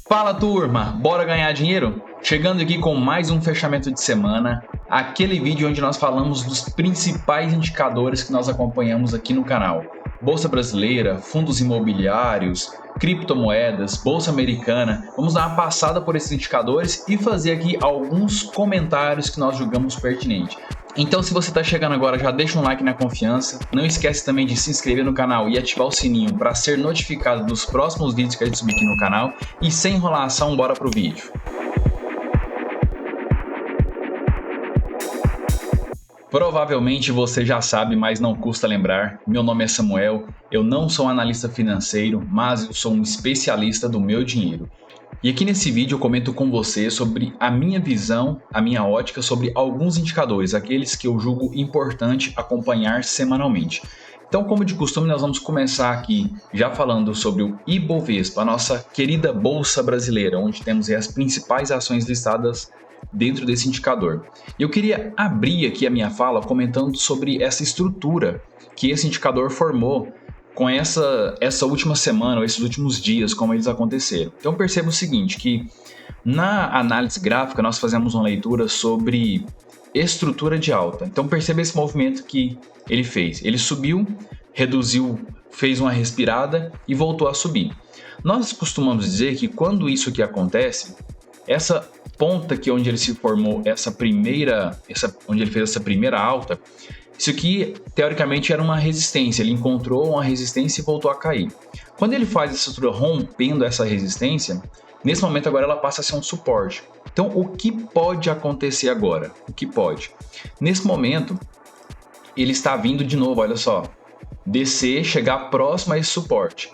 Fala turma, bora ganhar dinheiro? Chegando aqui com mais um fechamento de semana, aquele vídeo onde nós falamos dos principais indicadores que nós acompanhamos aqui no canal. Bolsa brasileira, fundos imobiliários, criptomoedas, bolsa americana. Vamos dar uma passada por esses indicadores e fazer aqui alguns comentários que nós julgamos pertinentes. Então, se você está chegando agora, já deixa um like na confiança. Não esquece também de se inscrever no canal e ativar o sininho para ser notificado dos próximos vídeos que a gente subir aqui no canal. E sem enrolação, bora pro vídeo. Provavelmente você já sabe, mas não custa lembrar. Meu nome é Samuel, eu não sou um analista financeiro, mas eu sou um especialista do meu dinheiro. E aqui nesse vídeo eu comento com você sobre a minha visão, a minha ótica sobre alguns indicadores, aqueles que eu julgo importante acompanhar semanalmente. Então, como de costume, nós vamos começar aqui já falando sobre o Ibovespa, a nossa querida Bolsa Brasileira, onde temos as principais ações listadas dentro desse indicador. Eu queria abrir aqui a minha fala comentando sobre essa estrutura que esse indicador formou com essa última semana, ou esses últimos dias, como eles aconteceram. Então perceba o seguinte, que na análise gráfica nós fazemos uma leitura sobre estrutura de alta. Então perceba esse movimento que ele fez. Ele subiu, reduziu, fez uma respirada e voltou a subir. Nós costumamos dizer que quando isso aqui acontece, essa ponta aqui onde ele se formou, onde ele fez essa primeira alta, isso aqui, teoricamente, era uma resistência. Ele encontrou uma resistência e voltou a cair. Quando ele faz essa estrutura rompendo essa resistência, nesse momento agora ela passa a ser um suporte. Então, o que pode acontecer agora? O que pode? Nesse momento, ele está vindo de novo, olha só, descer, chegar próximo a esse suporte.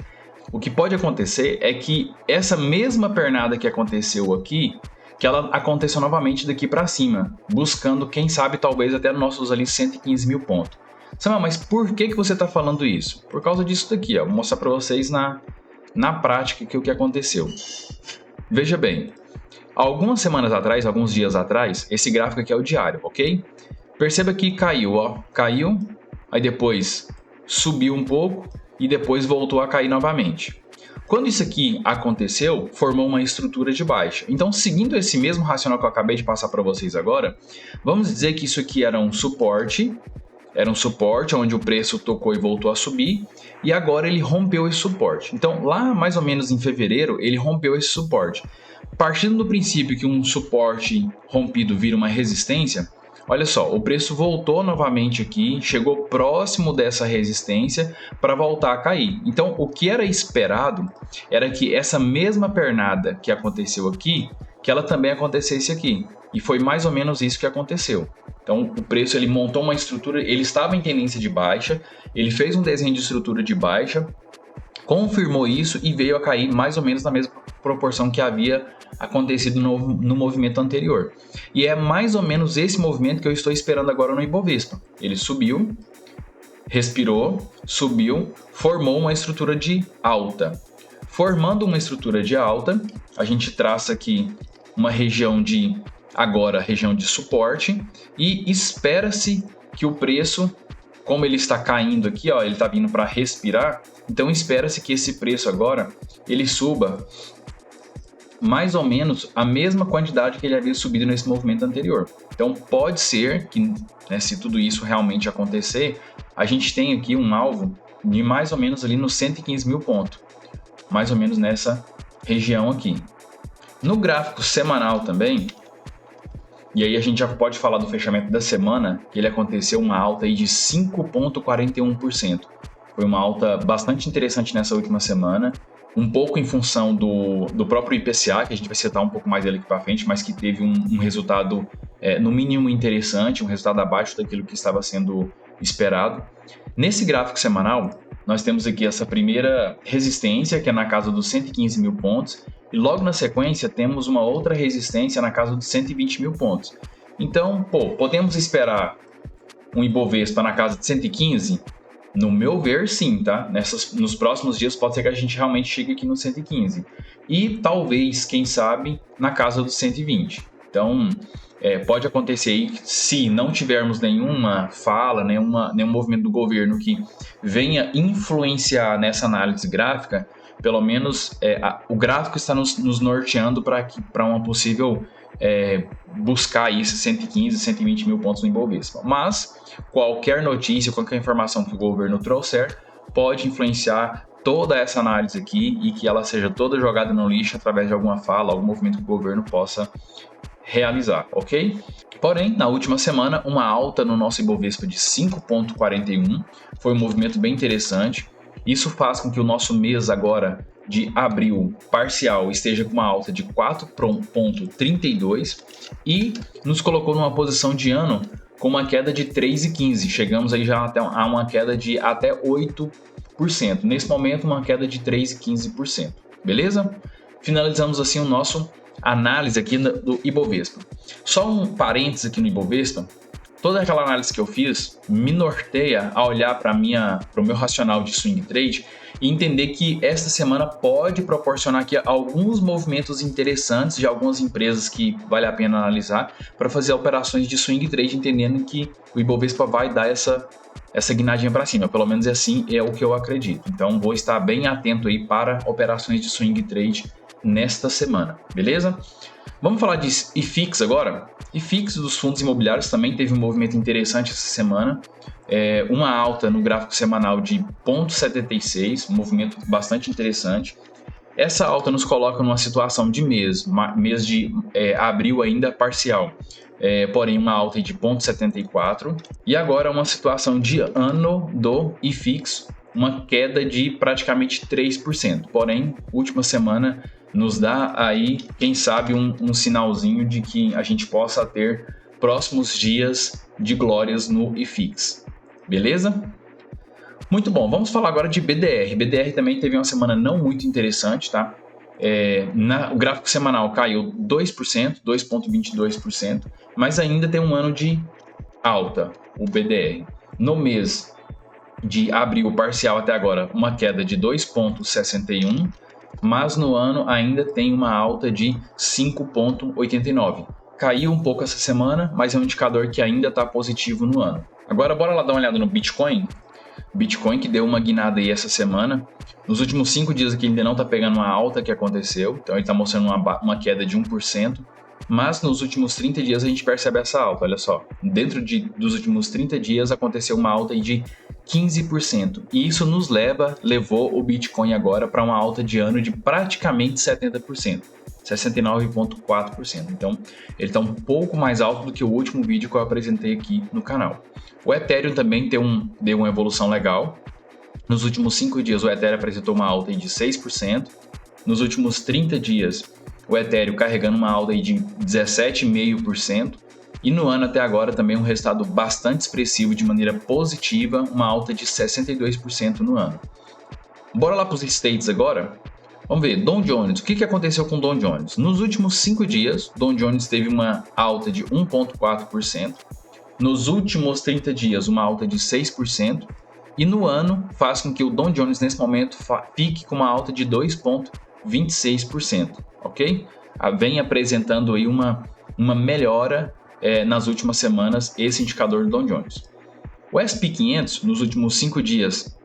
O que pode acontecer é que essa mesma pernada que aconteceu aqui, que ela aconteceu novamente daqui para cima, buscando, quem sabe, talvez até nossos ali 115 mil pontos. Samuel, mas por que você está falando isso? Por causa disso daqui, ó. Vou mostrar para vocês na prática o que aconteceu. Veja bem, algumas semanas atrás, alguns dias atrás, esse gráfico aqui é o diário, ok? Perceba que caiu, ó, caiu, aí depois subiu um pouco e depois voltou a cair novamente. Quando isso aqui aconteceu, formou uma estrutura de baixa. Então, seguindo esse mesmo racional que eu acabei de passar para vocês agora, vamos dizer que isso aqui era um suporte onde o preço tocou e voltou a subir, e agora ele rompeu esse suporte. Então, lá mais ou menos em fevereiro, ele rompeu esse suporte. Partindo do princípio que um suporte rompido vira uma resistência, olha só, o preço voltou novamente aqui, chegou próximo dessa resistência para voltar a cair. Então, o que era esperado era que essa mesma pernada que aconteceu aqui, que ela também acontecesse aqui. E foi mais ou menos isso que aconteceu. Então, o preço ele montou uma estrutura, ele estava em tendência de baixa, ele fez um desenho de estrutura de baixa, confirmou isso e veio a cair mais ou menos na mesma proporção que havia acontecido no movimento anterior. E é mais ou menos esse movimento que eu estou esperando agora no Ibovespa. Ele subiu, respirou, subiu, formou uma estrutura de alta. Formando uma estrutura de alta, a gente traça aqui uma região de suporte e espera-se que o preço, como ele está caindo aqui, ó, ele está vindo para respirar, então espera-se que esse preço agora ele suba mais ou menos a mesma quantidade que ele havia subido nesse movimento anterior. Então pode ser que, né, se tudo isso realmente acontecer, a gente tenha aqui um alvo de mais ou menos ali nos 115 mil pontos, mais ou menos nessa região aqui. No gráfico semanal também, e aí a gente já pode falar do fechamento da semana, que ele aconteceu uma alta aí de 5,41%. Foi uma alta bastante interessante nessa última semana, um pouco em função do próprio IPCA, que a gente vai citar um pouco mais dele aqui para frente, mas que teve um resultado no mínimo interessante, um resultado abaixo daquilo que estava sendo esperado. Nesse gráfico semanal, nós temos aqui essa primeira resistência, que é na casa dos 115 mil pontos, e logo na sequência temos uma outra resistência na casa dos 120 mil pontos. Então, podemos esperar um Ibovespa na casa de 115? No meu ver, sim, tá? Nos próximos dias pode ser que a gente realmente chegue aqui no 115. E talvez, quem sabe, na casa dos 120. Então, pode acontecer aí, se não tivermos nenhuma fala, nenhum movimento do governo que venha influenciar nessa análise gráfica, pelo menos o gráfico está nos norteando para uma possível buscar aí esses 115, 120 mil pontos no Ibovespa. Mas qualquer notícia, qualquer informação que o governo trouxer pode influenciar toda essa análise aqui e que ela seja toda jogada no lixo através de alguma fala, algum movimento que o governo possa realizar, ok? Porém, na última semana, uma alta no nosso Ibovespa de 5,41 foi um movimento bem interessante. Isso faz com que o nosso mês agora de abril parcial esteja com uma alta de 4,32 e nos colocou numa posição de ano com uma queda de 3,15. Chegamos aí já a uma queda de até 8%. Nesse momento, uma queda de 3,15%. Beleza? Finalizamos assim o nosso análise aqui do Ibovespa. Só um parênteses aqui no Ibovespa. Toda aquela análise que eu fiz me norteia a olhar para o meu racional de swing trade e entender que esta semana pode proporcionar aqui alguns movimentos interessantes de algumas empresas que vale a pena analisar para fazer operações de swing trade, entendendo que o Ibovespa vai dar essa guinadinha para cima. Pelo menos assim é o que eu acredito. Então vou estar bem atento aí para operações de swing trade nesta semana, beleza? Vamos falar de IFIX agora. IFIX dos fundos imobiliários também teve um movimento interessante essa semana. Uma alta no gráfico semanal de 0,76, um movimento bastante interessante. Essa alta nos coloca numa situação de mês de abril ainda parcial, porém uma alta de 0,74. E agora uma situação de ano do IFIX, uma queda de praticamente 3%. Porém, última semana nos dá aí, quem sabe, um sinalzinho de que a gente possa ter próximos dias de glórias no IFIX. Beleza? Muito bom, vamos falar agora de BDR. BDR também teve uma semana não muito interessante, tá? O gráfico semanal caiu 2%, 2,22%, mas ainda tem um ano de alta, o BDR. No mês de abril parcial até agora, uma queda de 2,61%, mas no ano ainda tem uma alta de 5,89%. Caiu um pouco essa semana, mas é um indicador que ainda está positivo no ano. Agora bora lá dar uma olhada no Bitcoin. Bitcoin que deu uma guinada aí essa semana. Nos últimos 5 dias aqui ele ainda não está pegando uma alta que aconteceu, então ele está mostrando uma queda de 1%. Mas nos últimos 30 dias a gente percebe essa alta, olha só. Dentro dos últimos 30 dias aconteceu uma alta de 15%. E isso levou o Bitcoin agora para uma alta de ano de praticamente 70%. 69,4%. Então, ele está um pouco mais alto do que o último vídeo que eu apresentei aqui no canal. O Ethereum também deu uma evolução legal. Nos últimos 5 dias, o Ethereum apresentou uma alta de 6%. Nos últimos 30 dias, o Ethereum carregando uma alta de 17,5%. E no ano até agora também um resultado bastante expressivo de maneira positiva, uma alta de 62% no ano. Bora lá para os States agora? Vamos ver, Dow Jones, o que aconteceu com o Dow Jones? Nos últimos 5 dias, Dow Jones teve uma alta de 1,4%. Nos últimos 30 dias, uma alta de 6%. E no ano, faz com que o Dow Jones, nesse momento, fique com uma alta de 2,26%. Ok? Vem apresentando aí uma melhora nas últimas semanas, esse indicador do Dow Jones. O S&P 500, nos últimos 5 dias,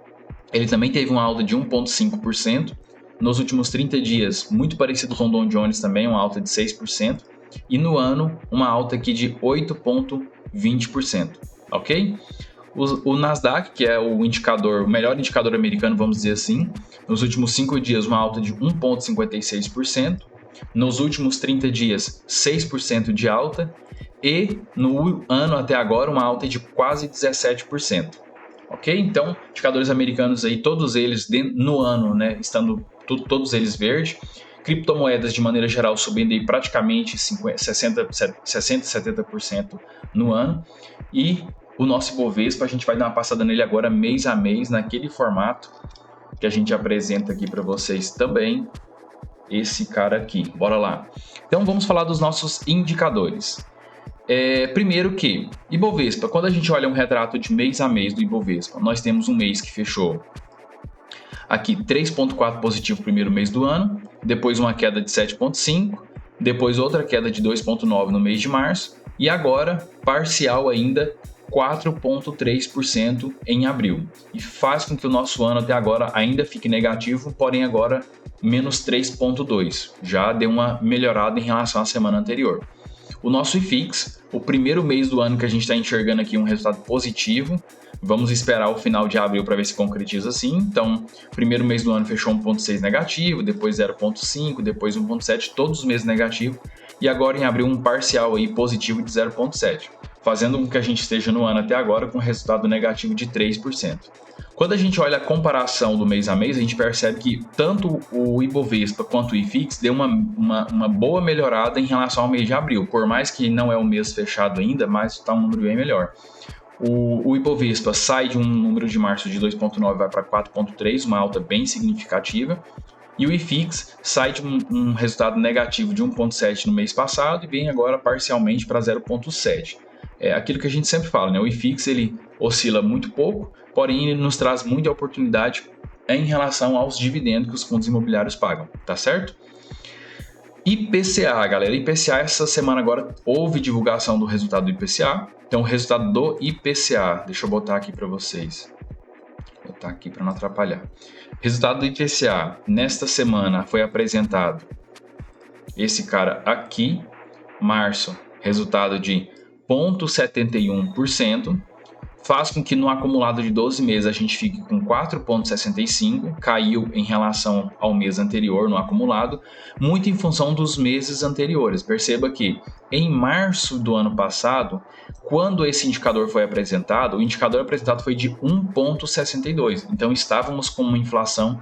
ele também teve uma alta de 1,5%. Nos últimos 30 dias, muito parecido com o Dow Jones também, uma alta de 6%. E no ano, uma alta aqui de 8,20%. Ok? O Nasdaq, que é o melhor indicador americano, vamos dizer assim, nos últimos 5 dias, uma alta de 1,56%. Nos últimos 30 dias, 6% de alta. E no ano até agora, uma alta de quase 17%. Ok? Então, indicadores americanos aí, todos eles no ano, né, estando todos eles verdes. Criptomoedas, de maneira geral, subindo aí praticamente 60-70% no ano. E o nosso Ibovespa, a gente vai dar uma passada nele agora mês a mês, naquele formato que a gente apresenta aqui para vocês também. Esse cara aqui, bora lá. Então vamos falar dos nossos indicadores. Primeiro que Ibovespa, quando a gente olha um retrato de mês a mês do Ibovespa, nós temos um mês que fechou aqui 3,4 positivo primeiro mês do ano, depois uma queda de 7,5, depois outra queda de 2,9 no mês de março, e agora parcial ainda 4,3% em abril. E faz com que o nosso ano até agora ainda fique negativo, porém agora menos 3,2%. Já deu uma melhorada em relação à semana anterior. O nosso IFIX, o primeiro mês do ano que a gente está enxergando aqui um resultado positivo. Vamos esperar o final de abril para ver se concretiza assim. Então, primeiro mês do ano fechou 1,6 negativo, depois 0,5, depois 1,7, todos os meses negativo. E agora em abril um parcial aí positivo de 0,7, fazendo com que a gente esteja no ano até agora com resultado negativo de 3%. Quando a gente olha a comparação do mês a mês, a gente percebe que tanto o Ibovespa quanto o IFIX deu uma boa melhorada em relação ao mês de abril. Por mais que não é um mês fechado ainda, mas está um número bem melhor. O Ibovespa sai de um número de março de 2,9 e vai para 4,3, uma alta bem significativa. E o IFIX sai de um resultado negativo de 1,7 no mês passado e vem agora parcialmente para 0,7. É aquilo que a gente sempre fala, né? O IFIX ele oscila muito pouco, porém ele nos traz muita oportunidade em relação aos dividendos que os fundos imobiliários pagam, tá certo? IPCA, galera. IPCA essa semana agora houve divulgação do resultado do IPCA. Então, o resultado do IPCA, deixa eu botar aqui para vocês. Vou botar aqui para não atrapalhar. Resultado do IPCA nesta semana foi apresentado esse cara aqui, março, resultado de 0,71%, faz com que no acumulado de 12 meses a gente fique com 4,65%, caiu em relação ao mês anterior no acumulado, muito em função dos meses anteriores. Perceba que em março do ano passado, quando esse indicador foi apresentado, o indicador apresentado foi de 1,62%, então estávamos com uma inflação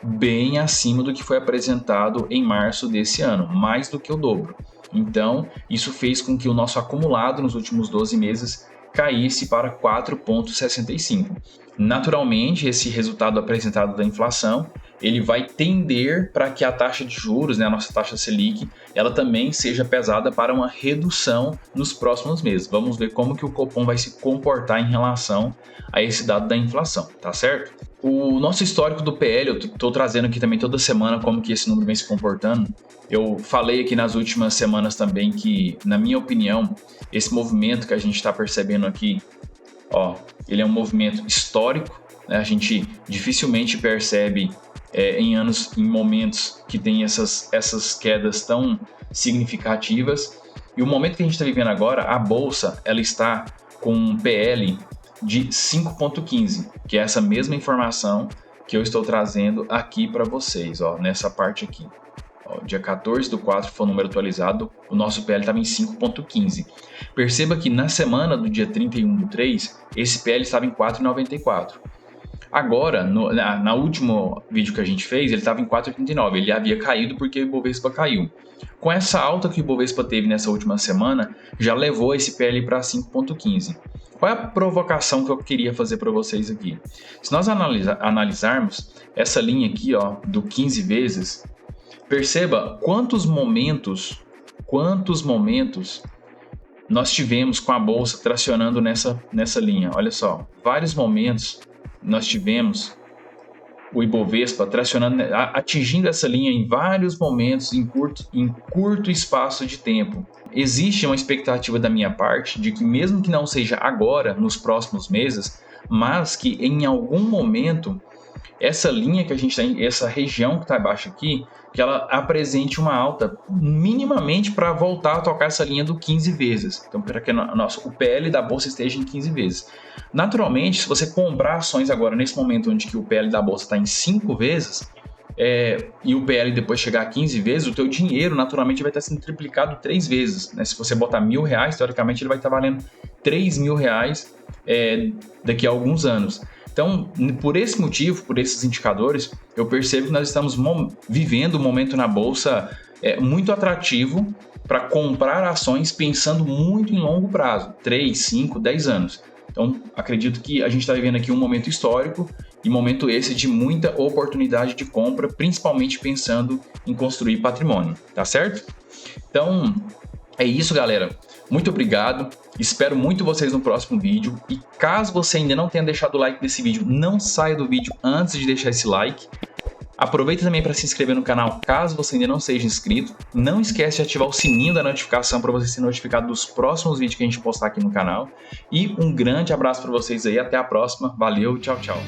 bem acima do que foi apresentado em março desse ano, mais do que o dobro. Então, isso fez com que o nosso acumulado nos últimos 12 meses caísse para 4,65. Naturalmente, esse resultado apresentado da inflação, ele vai tender para que a taxa de juros, né, a nossa taxa Selic, ela também seja pesada para uma redução nos próximos meses. Vamos ver como que o Copom vai se comportar em relação a esse dado da inflação, tá certo? O nosso histórico do PL, eu estou trazendo aqui também toda semana como que esse número vem se comportando. Eu falei aqui nas últimas semanas também que, na minha opinião, esse movimento que a gente está percebendo aqui, ó, ele é um movimento histórico, né? A gente dificilmente percebe em momentos que tem essas quedas tão significativas. E o momento que a gente está vivendo agora, a Bolsa ela está com um PL de 5,15, que é essa mesma informação que eu estou trazendo aqui para vocês, ó, nessa parte aqui. Ó, dia 14/4 foi o número atualizado, o nosso PL estava em 5,15. Perceba que na semana do dia 31/3, esse PL estava em 4,94. Agora, na último vídeo que a gente fez, ele estava em 4,89. Ele havia caído porque o Ibovespa caiu. Com essa alta que o Ibovespa teve nessa última semana, já levou esse PL para 5,15. Qual é a provocação que eu queria fazer para vocês aqui? Se nós analisarmos essa linha aqui, ó, do 15 vezes, perceba quantos momentos nós tivemos com a Bolsa tracionando nessa linha. Olha só, vários momentos nós tivemos o Ibovespa tracionando, atingindo essa linha em vários momentos, em curto espaço de tempo. Existe uma expectativa da minha parte de que mesmo que não seja agora, nos próximos meses, mas que em algum momento essa linha que a gente tem, essa região que está abaixo aqui, que ela apresente uma alta minimamente para voltar a tocar essa linha do 15 vezes. Então, para que o PL da Bolsa esteja em 15 vezes. Naturalmente, se você comprar ações agora, nesse momento onde que o PL da Bolsa está em 5 vezes, e o PL depois chegar a 15 vezes, o teu dinheiro naturalmente vai estar sendo triplicado 3 vezes. Né? Se você botar R$1.000, teoricamente ele vai estar valendo R$3.000 daqui a alguns anos. Então, por esse motivo, por esses indicadores, eu percebo que nós estamos vivendo um momento na Bolsa muito atrativo para comprar ações pensando muito em longo prazo, 3, 5, 10 anos. Então, acredito que a gente está vivendo aqui um momento histórico e momento esse de muita oportunidade de compra, principalmente pensando em construir patrimônio, tá certo? Então, é isso, galera. Muito obrigado, espero muito vocês no próximo vídeo e caso você ainda não tenha deixado o like nesse vídeo, não saia do vídeo antes de deixar esse like. Aproveita também para se inscrever no canal caso você ainda não seja inscrito. Não esquece de ativar o sininho da notificação para você ser notificado dos próximos vídeos que a gente postar aqui no canal. E um grande abraço para vocês aí, até a próxima. Valeu, tchau, tchau.